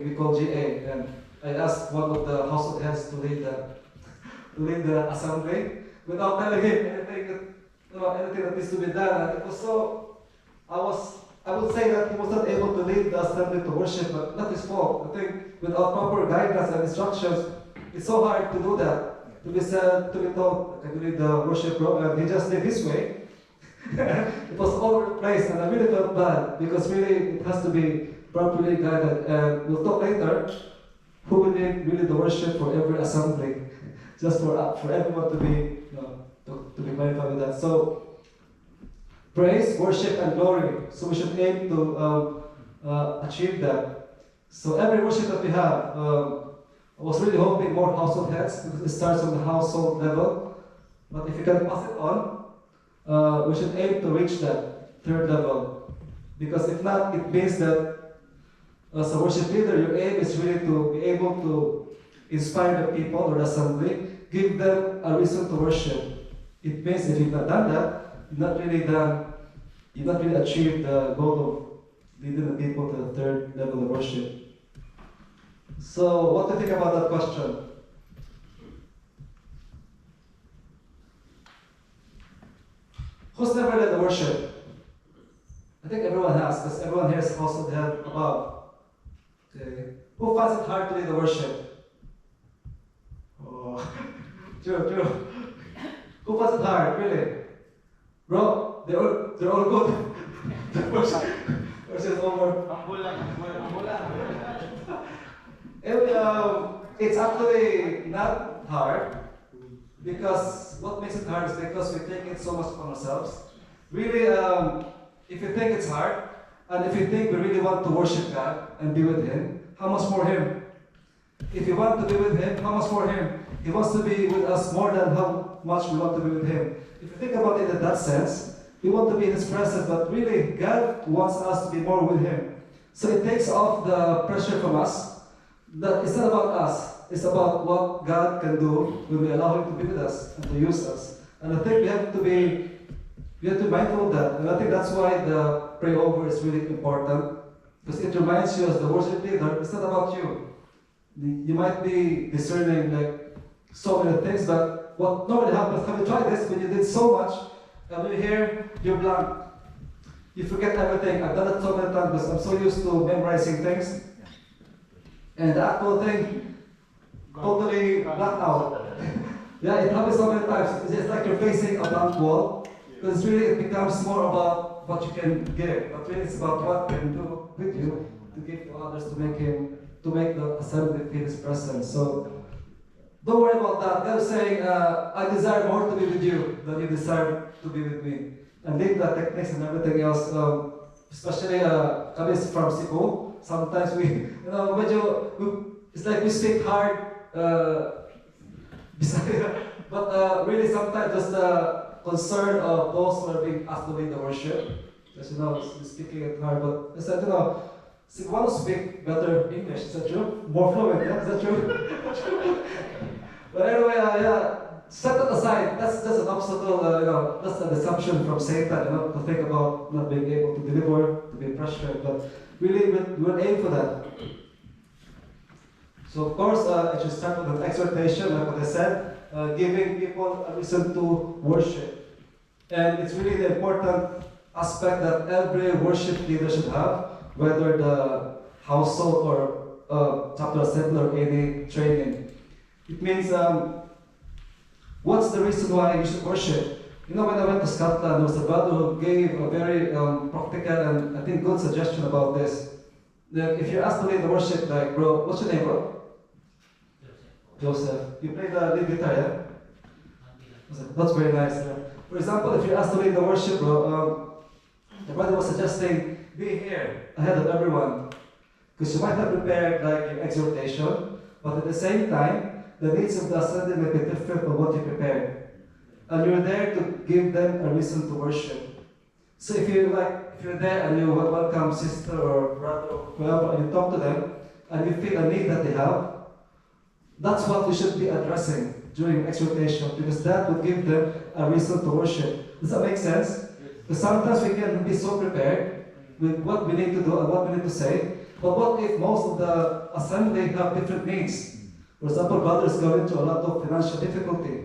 we call GA, and I asked one of the household heads to lead the assembly without telling him anything that needs to be done. And it was so, I would say that he was not able to lead the assembly to worship, but not his fault. I think without proper guidance and instructions, it's so hard to do that. To be said, to be told, can you lead the worship program? He just did his way. It was all over the place, and I really felt bad because really it has to be properly guided. And we'll talk later who will lead really the worship for every assembly, just for everyone to be to be clarified with that. So praise, worship, and glory. So we should aim to achieve that. So every worship that we have, I was really hoping more household heads because it starts on the household level. But if you can pass it on, we should aim to reach that third level. Because if not, it means that as a worship leader, your aim is really to be able to inspire the people or the assembly, give them a reason to worship. It means if you've not done that, you've not really achieved the goal of leading the people to the third level of worship. So, what do you think about that question? Who's never led the worship? I think everyone has, because everyone here is household head above. Okay. Who finds it hard to lead the worship? Oh, true. Who finds it hard, really? Bro, they're all good. The worship is over. It's actually not hard, because what makes it hard is because we take it so much upon ourselves. Really, if you think it's hard, and if you think we really want to worship God and be with Him, how much more Him? If you want to be with Him, how much more Him? He wants to be with us more than how much we want to be with Him. If you think about it in that sense, we want to be in His presence, but really, God wants us to be more with Him. So it takes off the pressure from us. That it's not about us. It's about what God can do when we allow Him to be with us and to use us. And I think we have to be mindful of that. And I think that's why the pray over is really important. Because it reminds you as the worship leader, it's not about you. You might be discerning like so many things, but what normally happens, have you tried this? When you did so much, and when you hear, you're blank. You forget everything. I've done it so many times because I'm so used to memorizing things. And the actual thing, totally blacked out. Yeah, it happens so many times. It's just like you're facing a blank wall. Because really it becomes more about what you can give. But really it's about what you can do with you to give to others to make the assembly feel His presence. So don't worry about that. God is saying, I desire more to be with you than you desire to be with me. And leave the techniques and everything else, especially coming from Cebu. Sometimes it's like we speak hard, but really sometimes just the concern of those who are being asked to lead the worship. Because we're speaking it hard, but I said, Cebuanos speak better English, is that true? More fluent, yeah? Is that true? But anyway, set that aside. That's just an obstacle, that's an assumption from Satan, to think about not being able to deliver, to be pressured, but really we'll aim for that. So of course, it should start with an exhortation, like what I said, giving people a reason to worship. And it's really the important aspect that every worship leader should have, whether the household or chapter assembly or any training. It means, what's the reason why you should worship? When I went to Scotland, there was a brother who gave a very practical and I think good suggestion about this. That if you're asked to lead the worship, like, bro, what's your name, bro? Joseph. You play the lead guitar, yeah? That's very nice. Yeah? For example, if you're asked to lead the worship, bro, the brother was suggesting, be here ahead of everyone. Because you might have prepared like your exhortation, but at the same time, the needs of the assembly may be different from what you prepared. And you're there to give them a reason to worship. So if you're there and you welcome sister or brother or whoever, and you talk to them, and you feel a need that they have, that's what we should be addressing during exhortation, because that would give them a reason to worship. Does that make sense? Because sometimes we can be so prepared with what we need to do and what we need to say, But what if most of the assembly have different needs? For example, brothers going through a lot of financial difficulty.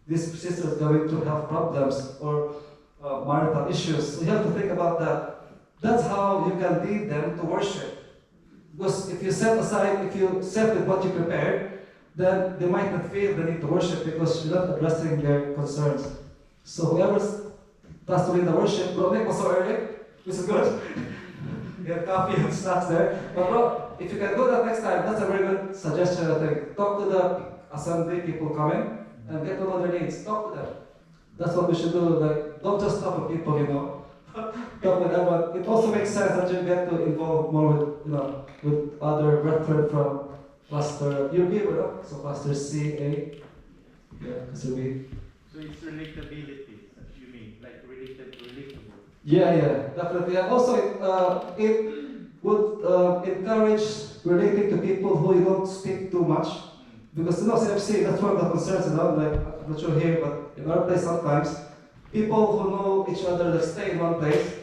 This sister is going to have problems or marital issues. So you have to think about that. That's how you can lead them to worship. Because if you set aside, if you set with what you prepared, then they might not feel the need to worship because you're not addressing their concerns. So whoever's tasked to lead the worship, bro, Nick was so early, which is good. You have coffee and snacks there. But bro, if you can do that next time, that's a very good suggestion, I think. Talk to the assembly, people coming, and get to know their needs. Talk to them. That's what we should do. Like, don't just talk with people, you know. Talk with everyone. It also makes sense that you get to involve more with, you know, with other brethren from Pastor. You're here, right? So Pastor C, A. Yeah, Pastor B. So it's relatability, you mean, like relatable. Yeah, definitely. And also, it would encourage relating to people who you don't speak too much. Because, you know, CFC, that's one of the concerns, you know, like, I'm not sure here, but in our place sometimes, people who know each other, they stay in one place,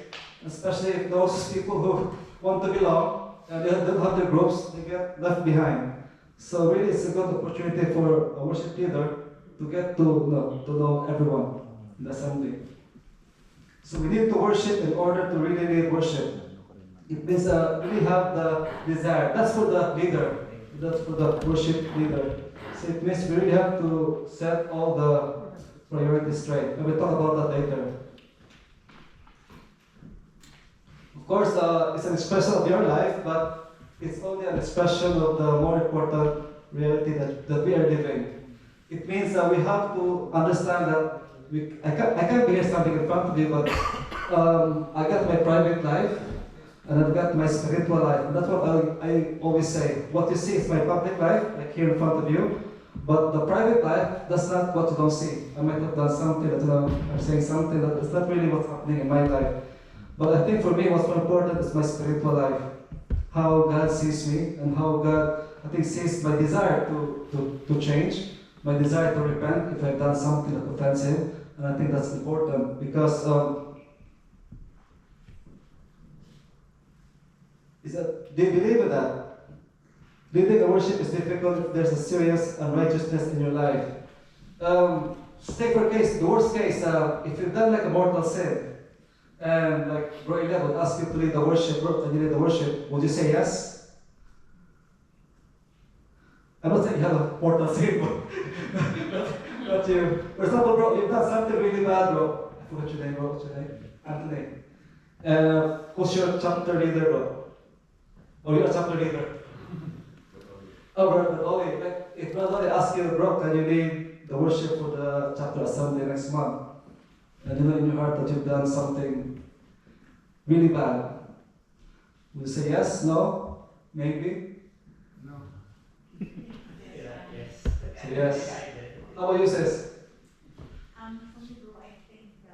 especially if those people who want to belong, and they don't have their groups, they get left behind. So really, it's a good opportunity for a worship leader to get to know everyone in the assembly. So we need to worship in order to really worship. It means really have the desire. That's for the leader. That's for the worship leader. So it means we really have to set all the priorities straight. And we'll talk about that later. Of course, it's an expression of your life, but it's only an expression of the more important reality that we are living. It means that we have to understand that I can't be here standing in front of you, but I got my private life and I've got my spiritual life. And that's what I always say. What you see is my public life, like here in front of you, but the private life, that's not what you don't see. I might have done something that, you know, I'm saying something that is not really what's happening in my life. But I think for me, what's more important is my spiritual life. How God sees me and how God, I think, sees my desire to change, my desire to repent if I've done something that offends Him. And I think that's important because do you believe in that? Do you think the worship is difficult if there's a serious unrighteousness in your life? Take for case, the worst case, if you've done like a mortal sin, and like Bro Ilya would ask you to lead the worship, and you lead the worship, would you say yes? I'm not saying you have a mortal sin, but you, for example, bro, you've done something really bad, bro. I forgot your name, bro. What's your name? Anthony. Who's your chapter leader, bro? Oh, you're a chapter leader. Oh, bro, but Oli, like, if Brother asks you, bro, can you lead the worship for the chapter assembly next month? And you know in your heart that you've done something really bad. Will you say yes, no, maybe? No. Yes. Say yes. How about you, sis? For me, bro, I think I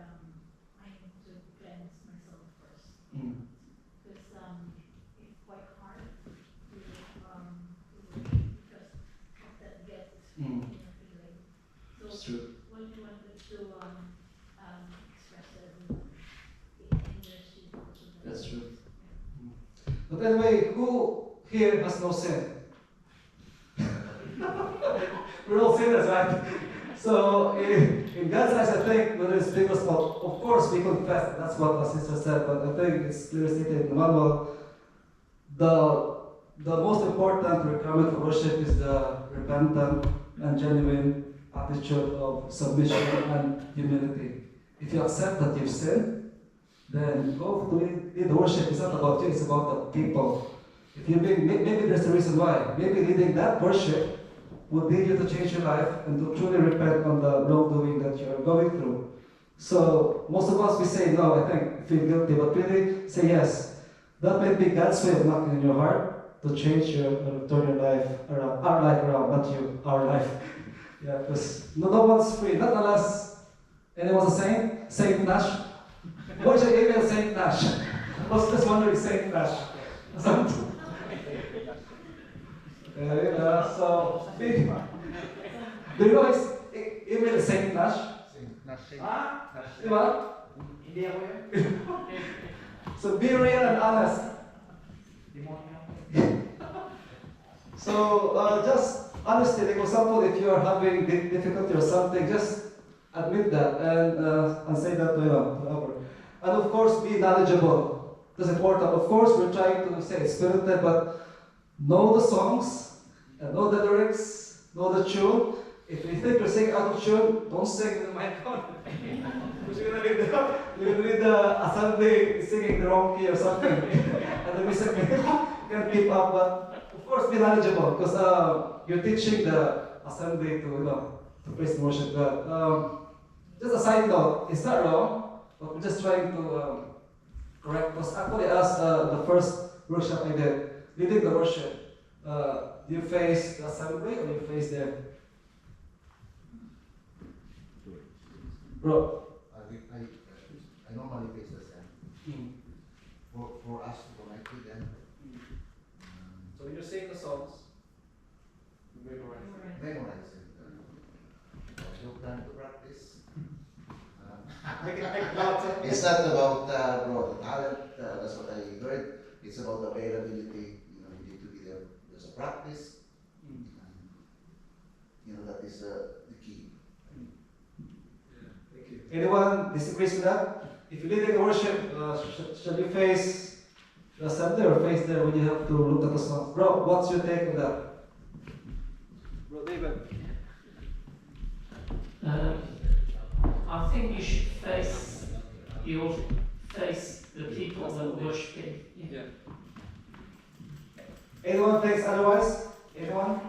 need to cleanse myself first. Mm. Because it's quite hard to because of that guilt Mm. feeling. So It's true. when you wanted to express everyone, it hinders you to the That's true. But anyway, who here has no sin? We're all sinners, right? So in God's eyes, I think whether it's big or small, of course we confess. That's what our sister said. But I think it's clearly stated in the manual. The most important requirement for worship is the repentant and genuine attitude of submission and humility. If you accept that you've sinned, then go to lead the worship. It's not about you, it's about the people. If you maybe there's a reason why. Maybe leading that worship would lead you to change your life and to truly repent on the wrongdoing that you're going through. So most of us, we say no, I think, feel guilty, but really say yes. That might be God's way of knocking in your heart to change turn your life around, our life around, not you, our life. Yeah, because no one's free, not unless anyone's a saint, Saint Nash. What's your email, Saint Nash? I was just wondering, Saint Nash. So, do you know his email is Saint Nash? Ah? Diba? Hindi ako yun. So be real and honest. Demonyo. So just honestly, like for example, if you are having difficulty or something, just admit that and say that to whoever. And of course, be knowledgeable. That's important. Of course, we're trying to say it's spirited, but know the songs and know the lyrics, know the tune. If you think you're singing out of tune, don't sing in the microphone. Because you're gonna lead the assembly singing the wrong key or something, and the music can't keep up. But of course, be knowledgeable because you're teaching the assembly to praise and worship God. Just a side note, it's not wrong, but we're just trying to correct. Because actually, as the first workshop I did, leading the worship, do you face the assembly or do you face them? Bro. I normally face the same. For us to connect with them. So when you sing the songs, you Memorize it. No time to practice. make it loud. It's not about the talent, that's what I heard. It's about the availability. You need to be there. There's a practice. That is the key. Thank you. Anyone disagrees with that? If you're leading the worship, shall you face the assembly or face there when you have to look at the songs? Bro, what's your take on that? Bro, David. I think you should face the people that are worshiping. Yeah. Anyone thinks otherwise? Anyone?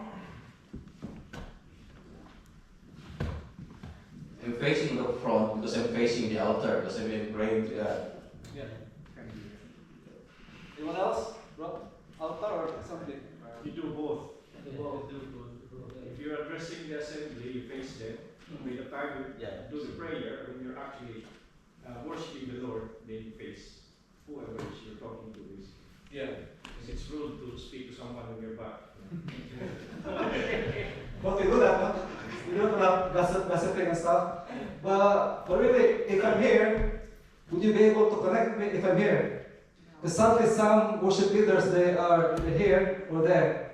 I'm facing the front because I'm facing the altar because I'm praying to God. Yeah. Anyone else? Bro, altar or something? You do both. The ball. If you're addressing the assembly, you face them. By the time you do the prayer, when you're actually worshiping the Lord, then you face whoever it is you're talking to. Yeah. Because it's rude to speak to someone when you're back. But we do that, huh? We do that gossiping and stuff. But really, if I'm here, would you be able to connect me if I'm here? Because sadly, some worship leaders, they are either here or there.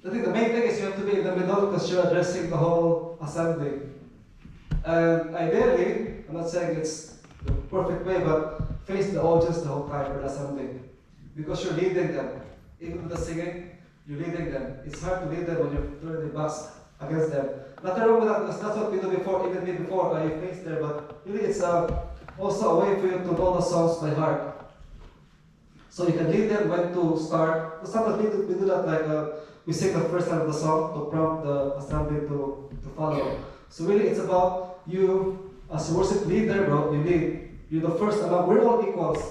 I think the main thing is you have to be in the middle because you're addressing the whole assembly. And ideally, I'm not saying it's the perfect way, but face the audience the whole time for the assembly. Because you're leading them. Even with the singing, you're leading them. It's hard to lead them when you're turning the backs against them. Nothing wrong with that because that's what we do before, even me before, I faced there. But really, it's also a way for you to know the songs by heart. So you can lead them when to start. Sometimes we do that like we sing the first line of the song to prompt the assembly to follow. So really, it's about you as a worship leader, bro. You lead. You're the first among. We're all equals,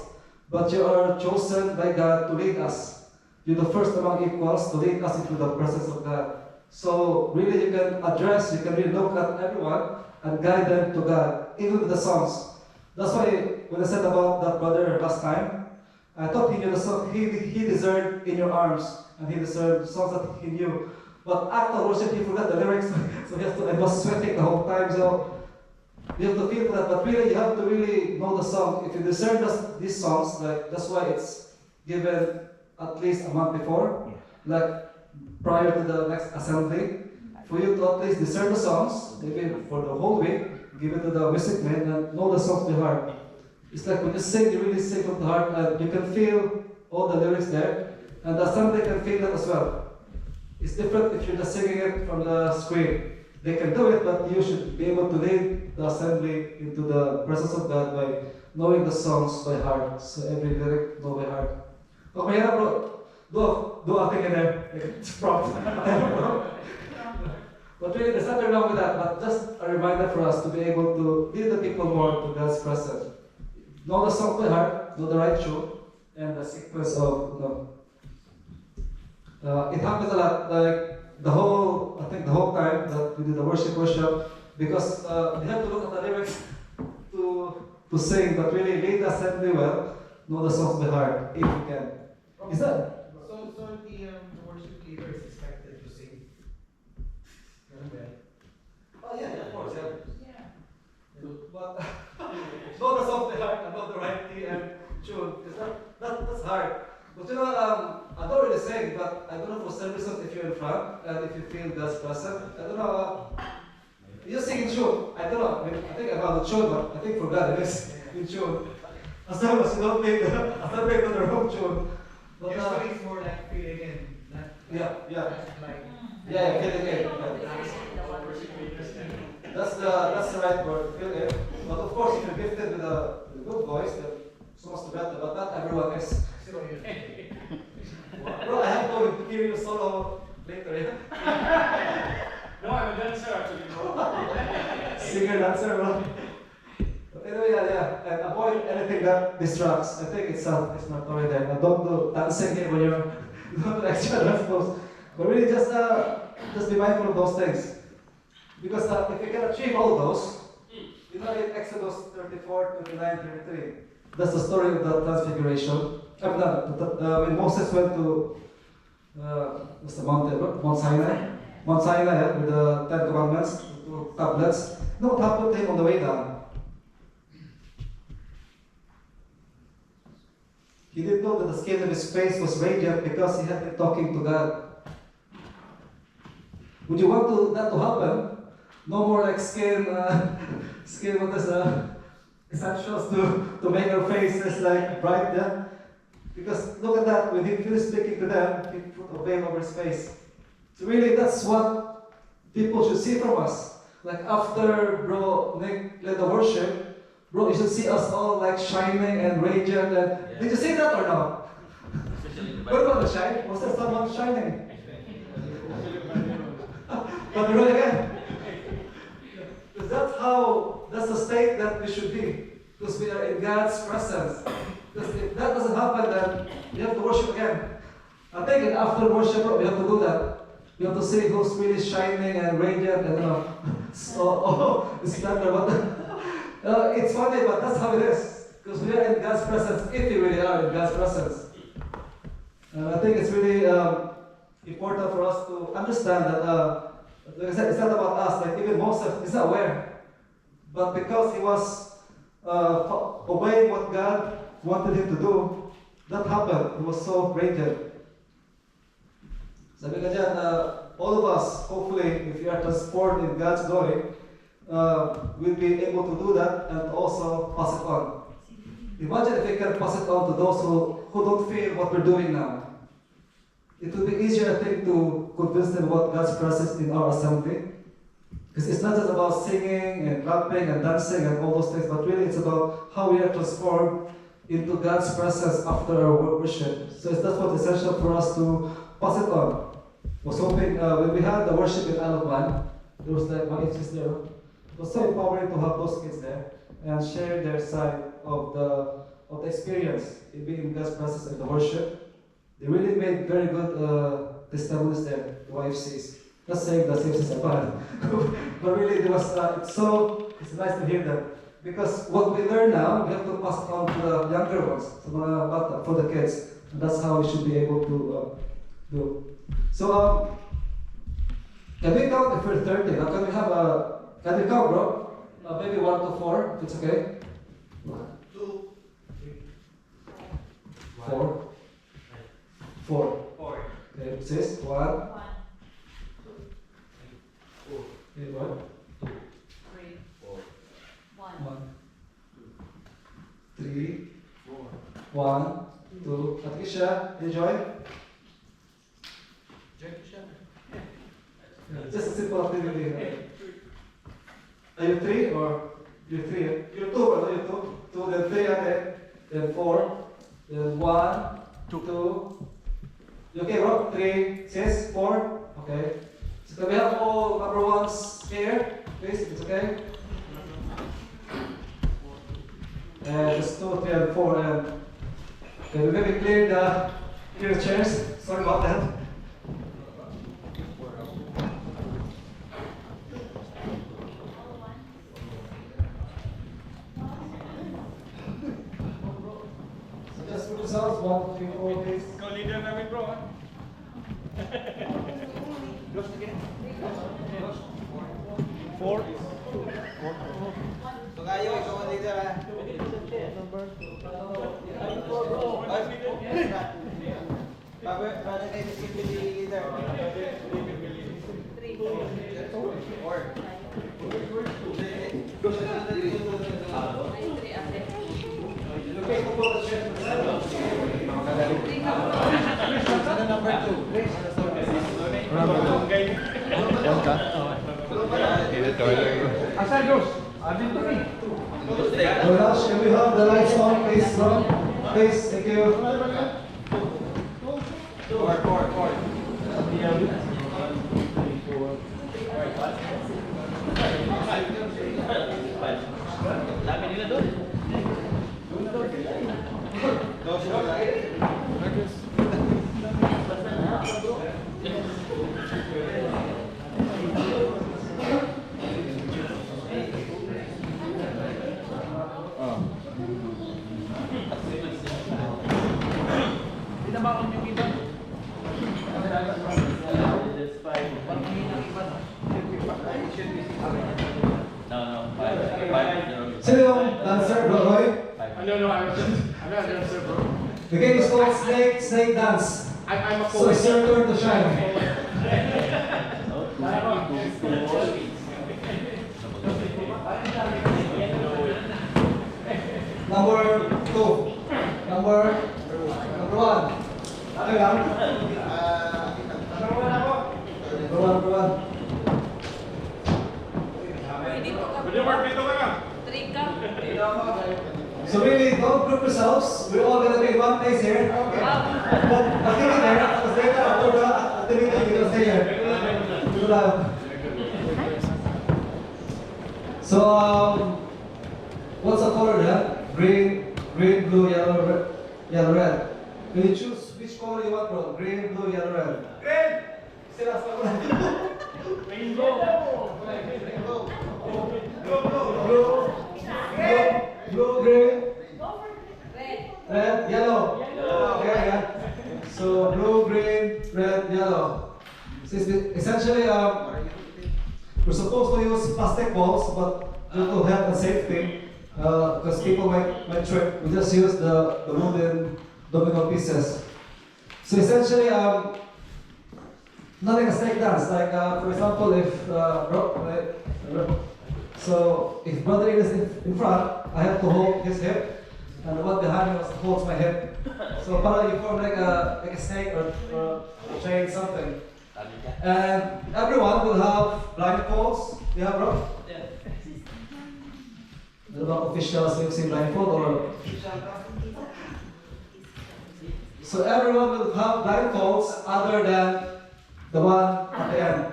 but you are chosen by God to lead us. You're the first among equals to lead us into the presence of God. So really, you can address. You can really look at everyone and guide them to God, even with the songs. That's why when I said about that brother last time, I thought he knew the song. He deserved "In Your Arms," and he deserved songs that he knew. But after worship, he forgot the lyrics, so he has to. I was sweating the whole time. So you have to feel that. But really, you have to really know the song. If you discern these songs, like that's why it's given at least a month before, like prior to the next assembly, for you to at least discern the songs, maybe for the whole week, give it to the music man and know the songs by heart. It's like when you sing, you really sing from the heart, and you can feel all the lyrics there, and the assembly can feel that as well. It's different if you're just singing it from the screen. They can do it, but you should be able to lead the assembly into the presence of God by knowing the songs by heart. So every lyric, know by heart. Okay, yeah, bro. Do a thing in there. It's prompt. But really, there's nothing wrong with that. But just a reminder for us to be able to lead the people more to God's presence. Know the song by heart, know the right tune, and the sequence of it happens a lot. Like I think the whole time that we do the worship, because we have to look at the lyrics to sing, but really lead the assembly well, know the songs by heart if you can. Is that? So the worship leader is expected to sing. Oh yeah, of course, yeah. Yeah. But know the songs by heart and know the right key and tune. That's hard. But I don't really sing, but I don't know for some reason if you're you in front, and if you feel God's presence, I don't know, you just sing in tune. I don't know, I think about the tune, but I think for God it is in tune. As long as you don't make the wrong tune. But, Usually it's more like feeling in, not yeah. like Feeling it. That's the right word, feel it. But of course, if you're gifted with a good voice, then so much the better. But not everyone is. Bro, I have to hear you solo later. Yeah? No, I'm a dancer actually, bro. Singer, dancer, bro. But anyway, yeah, and avoid anything that distracts. I think it's not already there. Don't do dancing here when you're don't do extra dance moves. But really, just be mindful of those things. Because if you can achieve all those, you know in Exodus 34, 29, 33, that's the story of the transfiguration. When Moses went to what's the mountain? Mount Sinai. Mount Sinai, yeah, with the 10 Commandments, the 2 tablets. You know what happened to him on the way down? He didn't know that the skin of his face was radiant because he had been talking to God. Would you want that to happen? No more like skin what is essentials to make our faces like bright, yeah? Because look at that, when he finished speaking to them, he put a veil over his face. So really, that's what people should see from us. Like after Bro Nick led the worship, bro, you should see us all like shining and radiant. And did you see that or no? What about the shine? Was there someone shining? But really again, because that's the state that we should be. Because we are in God's presence. Because if that doesn't happen, then we have to worship again. I think after worship, we have to do that. We have to see who's really shining and radiant and it's better. But it's funny, but that's how it is. Because we are in God's presence, if we really are in God's presence. And I think it's really important for us to understand that, like I said, it's not about us. Like even Moses is not aware. But because he was obeying what God wanted him to do, that happened. He was so radiant. Sabi ka dyan, all of us, hopefully, if we are transformed in God's glory, we'll be able to do that and also pass it on. Imagine if we can pass it on to those who don't feel what we're doing now. It would be easier, I think, to convince them about God's presence in our assembly. Because it's not just about singing and rapping and dancing and all those things, but really it's about how we are transformed into God's presence after our worship. So that's what's essential for us to pass it on. I was hoping when we had the worship in Alabama, there was like one kids there. It was so empowering to have those kids there and share their side of the experience in being in God's presence and the worship. They really made very good testimonies there, the YFCs. Not saying the CFCs are bad, but really it was it's nice to hear them. Because what we learn now, we have to pass it on to the younger ones, for the kids. And that's how we should be able to do. So, can we count if we're 30? Now, can we count, bro? Maybe 1 to 4, if it's okay? 1, 2, 3, 4. 4. Okay, sis, 1. 1, 2, 3, 1. 3, 4, 1, 3, 1, 2. Patricia, enjoy. Just a simple activity. Are you 3 or you're 3? You're 2, or you're 2? 2, then 3 again, then 4, then 1, 2. You okay, bro? 3, 6, 4. Okay. So can we have all number 1s here, please? If it's okay. And just 2, 3, and 4. And okay, we maybe clear the chairs. Sorry about that. So just put yourselves 1, 2, 3, 4, please. Ikaw leader namin, bro, ha? Tukayo, ikaw ang leader ha. Brother kayo, leader. Rush, can we have the lights on, please, Ron? Please, thank you. Sino yung dancer, bro, Roy? No, I'm not a dancer, bro. The game is called Snake Dance. I'm a So it's your turn to shine. Number 2. Number 1. Ano lang? Number 1. So really, don't group yourselves. We're all gonna be in one place here. But activity there, because later after the activity, you can stay here. Do that. So what's the color then? Green, blue, yellow, red. Can you choose which color you want, bro? Green, blue, yellow, red. Green. Sila sa blue, green, red, yellow. Okay, yeah. So blue, green, red, yellow. So essentially, we're supposed to use plastic balls, but due to health and safety, because people might trip, we just use the wooden domino pieces. So essentially, not like a snake dance. Like for example, if so if brother is in front, I have to hold his hip, and the one behind me holds my hip. So para you form like a snake or chain something. And everyone will have blindfolds. Yeah, bro. Yeah. The officials will see blindfold or. So everyone will have blindfolds other than the one at the end.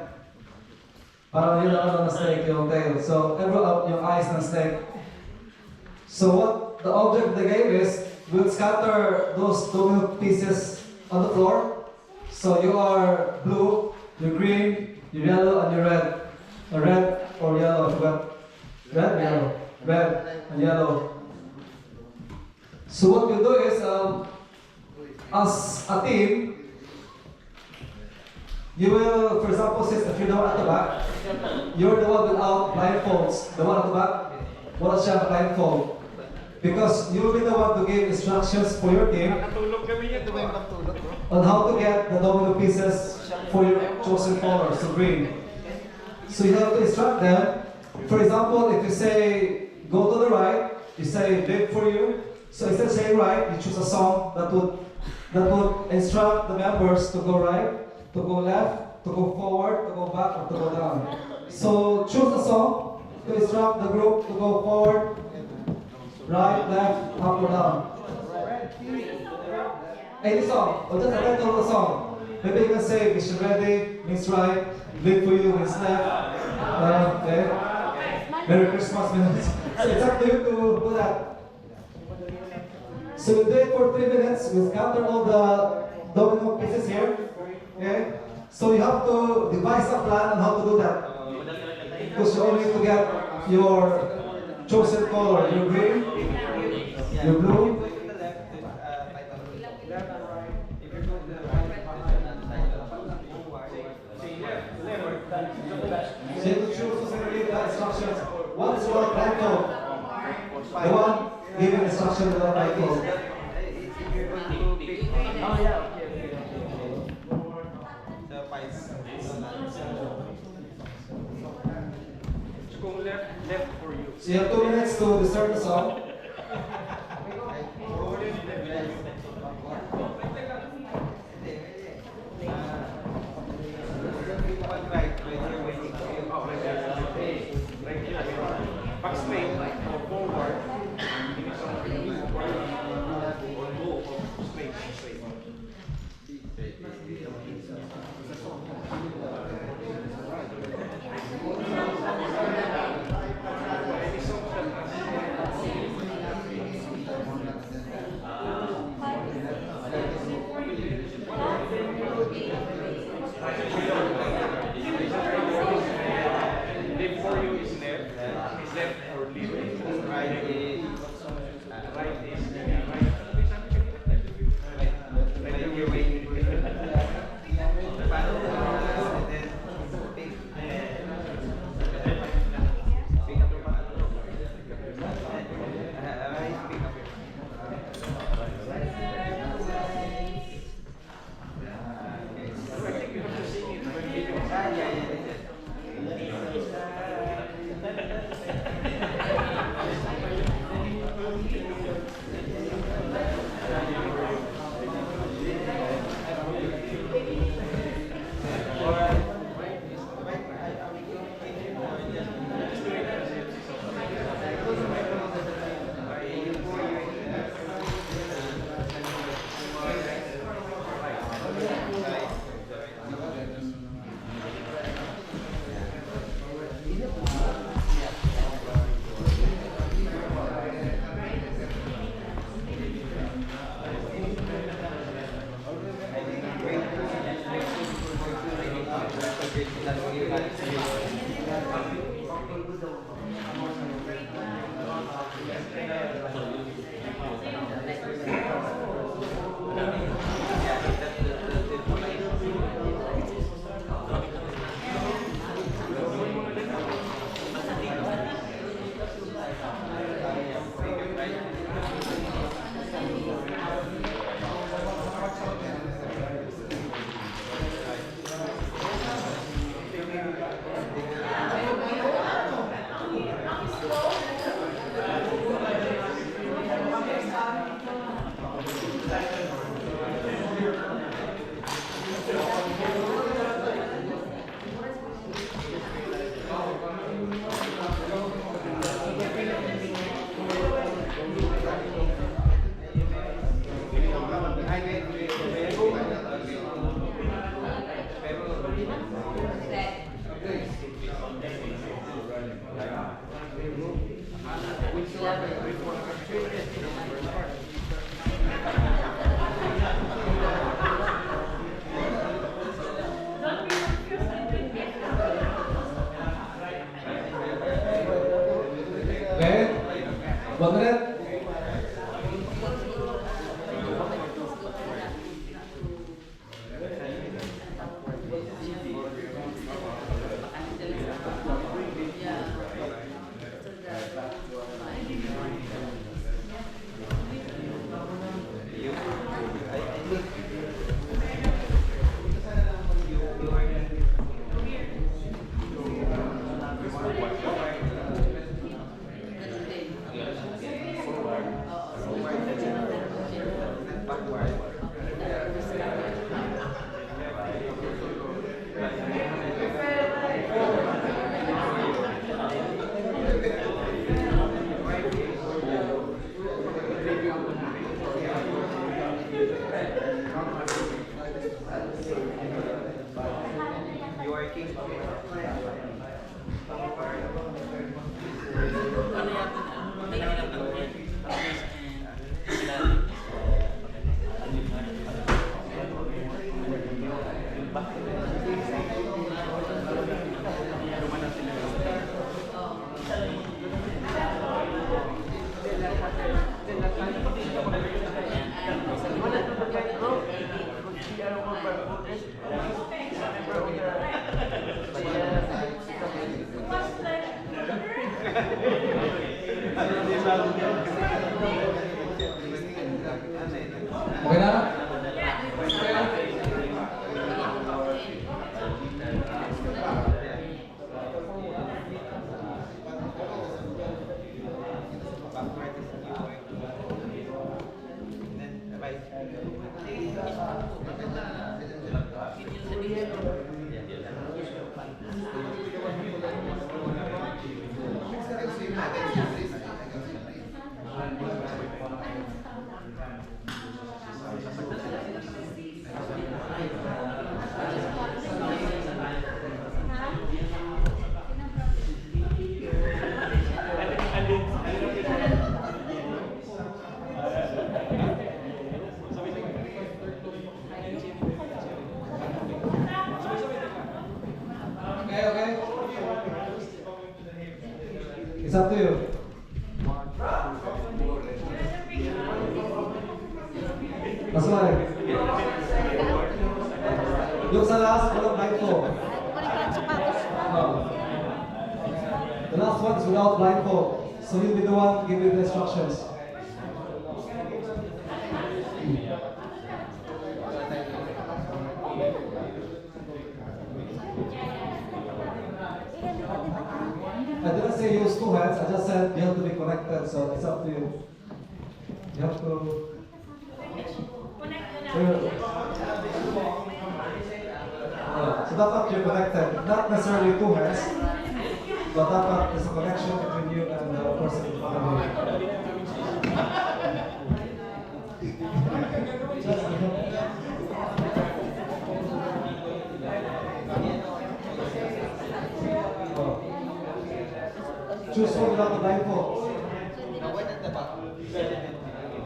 Para yun naman na snake yung tail. So everyone, yung eyes ng snake. So what the object of the game is, we'll scatter those domino pieces on the floor. So you are blue, you're green, you're yellow, and you're red. Red or yellow, I forgot. Red, yellow. Red and yellow. So what we'll do is, as a team, you will, for example, since if you're the one at the back, you're the one without blindfolds. The one at the back, wala siya blindfold. Because you will be the one to give instructions for your team on how to get the domino pieces for your chosen color, so green. So you have to instruct them. For example, if you say, go to the right, you say, big for you. So instead of saying right, you choose a song that would instruct the members to go right, to go left, to go forward, to go back, or to go down. So choose a song to instruct the group to go forward, right, left, up, or down. Any song, or just a title of the song. Maybe you can say, Mission Ready means right, Live for You means left. Okay. Merry Christmas means. So it's up to you to do that. So we'll do it for 3 minutes. We'll scatter all the domino pieces here. Okay? So you have to devise a plan on how to do that. Because you only need to get your chosen color. Your green, your blue. So you have to choose to give the instructions. One is without blindfold. The one giving instruction without blindfold. Left for you. So you have 2 minutes to start the song. Back straight or forward. Or go or straight. Before you is left or leave, right is It's up to you. That's why. Yung sa last, walang blindfold. No. The last one is without blindfold. So you'll be the one giving the instructions. I didn't say use two hands, I just said you have to be connected, so it's up to you. You have to. So dapat you're connected, not necessarily two hands, but dapat there's a connection between you and the person in front of you. Choose one without the blindfold.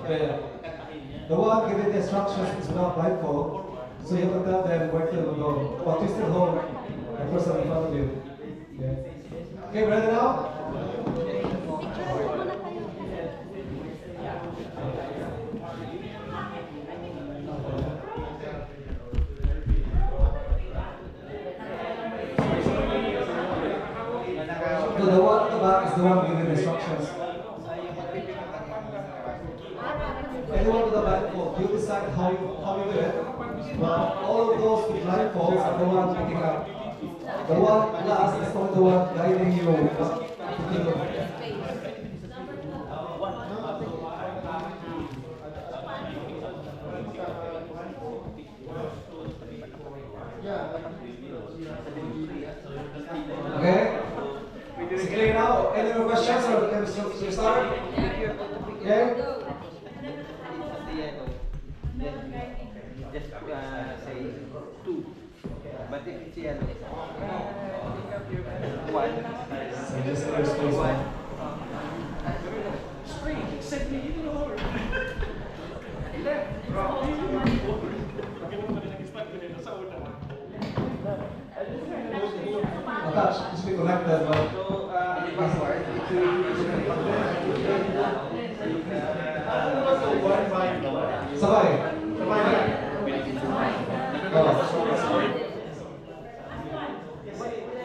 Yeah. The one giving the instructions is without blindfold, so you have to tell them where to go. But you still hold the person in front of you. Yeah. Okay, ready now? So the one at the back is the one giving the instructions. Anyone with a blindfold, you decide how you do it. But all of those with blindfolds are the one picking up. The one last is only the one guiding you what to do. Okay? Is it clear now? Any more questions or can we start? Okay? Just say two. But if it's yellow, one. So just clear space one. Straight, set me in Lord. Attached, just be connected, but sabay. Oh.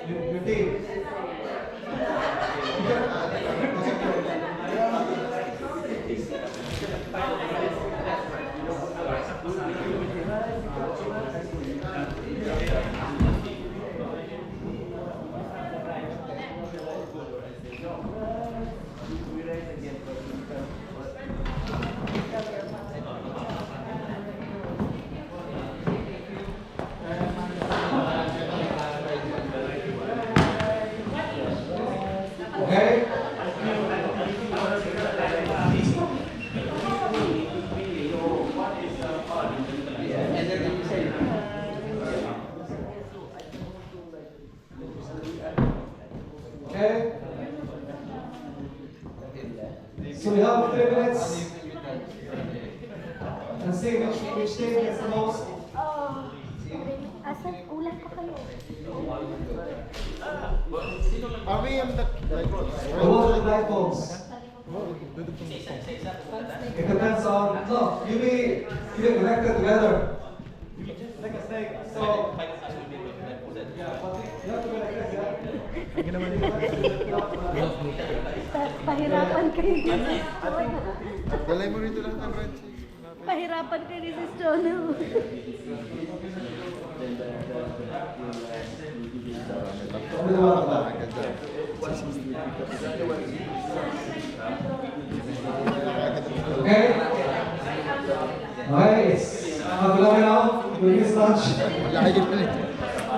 Your team. Okay? And then you say, Okay? So we have 3 minutes and see which team gets the most. Asan? Ulan pa kayo. Are we on the like? The one with the blindfolds. It depends on, no, you be connected together. Like a snake. So, yeah, but you have to be like this, yeah? Pahirapan kayo ni Sis Dalay mo rito lang ng red. Pahirapan kayo ni Sis Jonah. Only the one at the back. Okay? Okay, it's, now, we miss lunch. Wala kayo